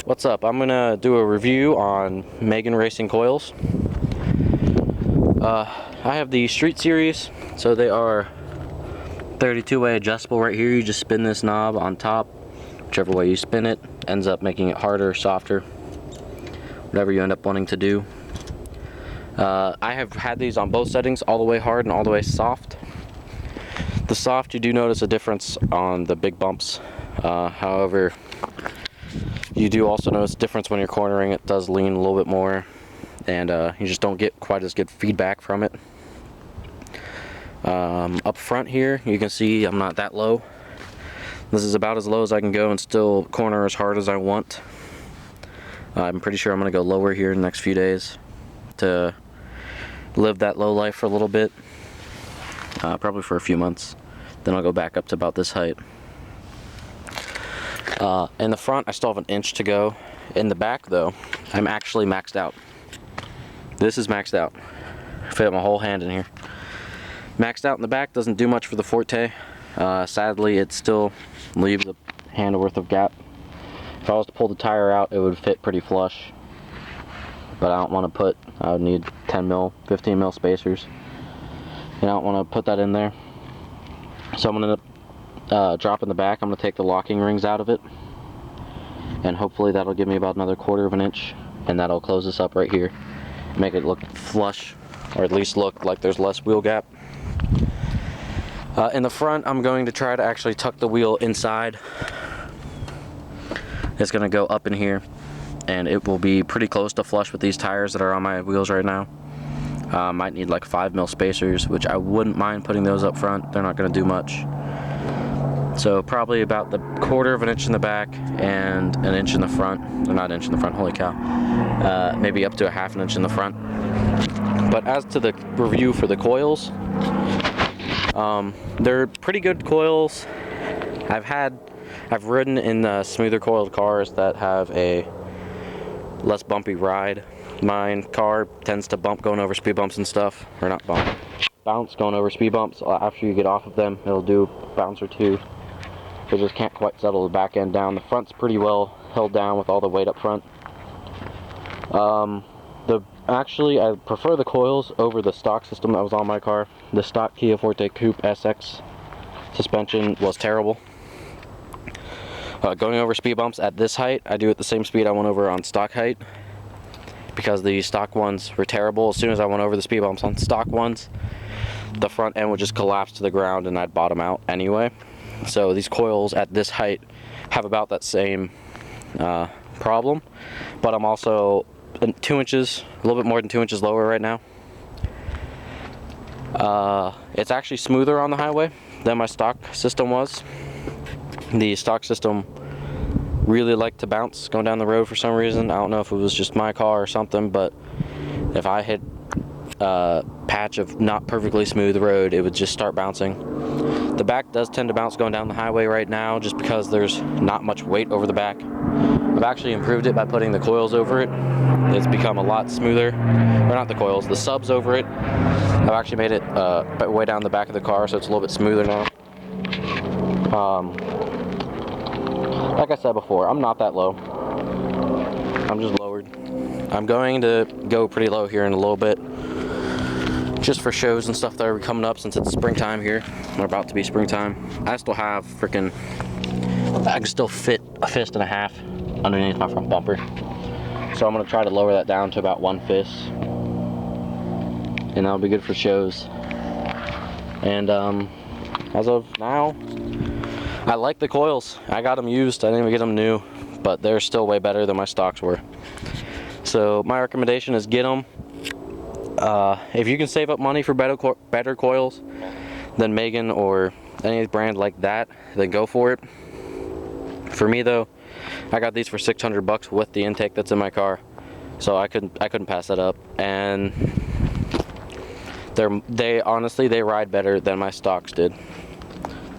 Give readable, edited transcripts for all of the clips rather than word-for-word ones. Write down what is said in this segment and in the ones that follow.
What's up? I'm gonna do a review on Megan Racing coils. I have the Street Series, so they are 32-way adjustable right here. You just spin this knob on top. Whichever way you spin it ends up making it harder, softer, whatever you end up wanting to do. I have had these on both settings, all the way hard and all the way soft. The soft, you do notice a difference on the big bumps. However, you do also notice a difference when you're cornering. It does lean a little bit more, and you just don't get quite as good feedback from it. Up front here, you can see I'm not that low. This is about as low as I can go and still corner as hard as I want. I'm pretty sure I'm going to go lower here in the next few days to live that low life for a little bit, probably for a few months. Then I'll go back up to about this height. In the front, I still have an inch to go. In the back, though, I'm actually maxed out. This is maxed out. Fit my whole hand in here. Maxed out in the back, doesn't do much for the Forte. Sadly, it still leaves a hand worth of gap. If I was to pull the tire out, it would fit pretty flush. But I don't want to I would need 10 mil, 15 mil spacers. And I don't want to put that in there. So I'm going to drop in the back. I'm going to take the locking rings out of it, and hopefully that'll give me about another 1/4 of an inch, and that'll close this up right here, make it look flush, or at least look like there's less wheel gap. In the front, I'm going to try to actually tuck the wheel inside. It's going to go up in here, and it will be pretty close to flush with these tires that are on my wheels right now. Might need like 5 mil spacers, which I wouldn't mind putting those up front. They're not going to do much. So probably about the 1/4 of an inch in the back and an inch in the front. Or not an inch in the front, holy cow. Maybe up to a 1/2 inch in the front. But as to the review for the coils, they're pretty good coils. I've ridden in smoother coiled cars that have a less bumpy ride. My car tends to bump going over speed bumps and stuff, or not bump, bounce going over speed bumps. After you get off of them, it'll do a bounce or two. It just can't quite settle the back end down. The front's pretty well held down with all the weight up front. Actually, I prefer the coils over the stock system that was on my car. The stock Kia Forte Coupe SX suspension was terrible. Going over speed bumps at this height, I do it the same speed I went over on stock height, because the stock ones were terrible. As soon as I went over the speed bumps on stock ones, the front end would just collapse to the ground and I'd bottom out anyway. So these coils at this height have about that same problem, but I'm also 2 inches, a little bit more than 2 inches lower right now. It's actually smoother on the highway than my stock system was. The stock system really liked to bounce going down the road for some reason. I don't know if it was just my car or something, but if I hit a patch of not perfectly smooth road, it would just start bouncing. The back does tend to bounce going down the highway right now, just because there's not much weight over the back. I've actually improved it by putting the coils over it. It's become a lot smoother. Or not the coils, the subs over it. I've actually made it way down the back of the car, so it's a little bit smoother now. Like I said before, I'm not that low. I'm just lowered. I'm going to go pretty low here in a little bit, just for shows and stuff that are coming up, since it's springtime here. We're about to be springtime. I still have I can still fit a fist and a half underneath my front bumper. So I'm going to try to lower that down to about 1 fist. And that'll be good for shows. And as of now, I like the coils. I got them used. I didn't even get them new, but they're still way better than my stocks were. So my recommendation is get them. If you can save up money for better coils than Megan or any brand like that, then go for it. For me though, I got these for $600 with the intake that's in my car, so I couldn't pass that up. And they honestly ride better than my stocks did.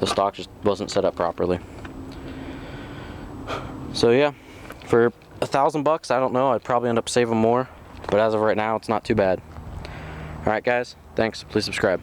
The stock just wasn't set up properly. So yeah, for $1,000, I don't know, I'd probably end up saving more, but as of right now, it's not too bad. Alright guys, thanks, please subscribe.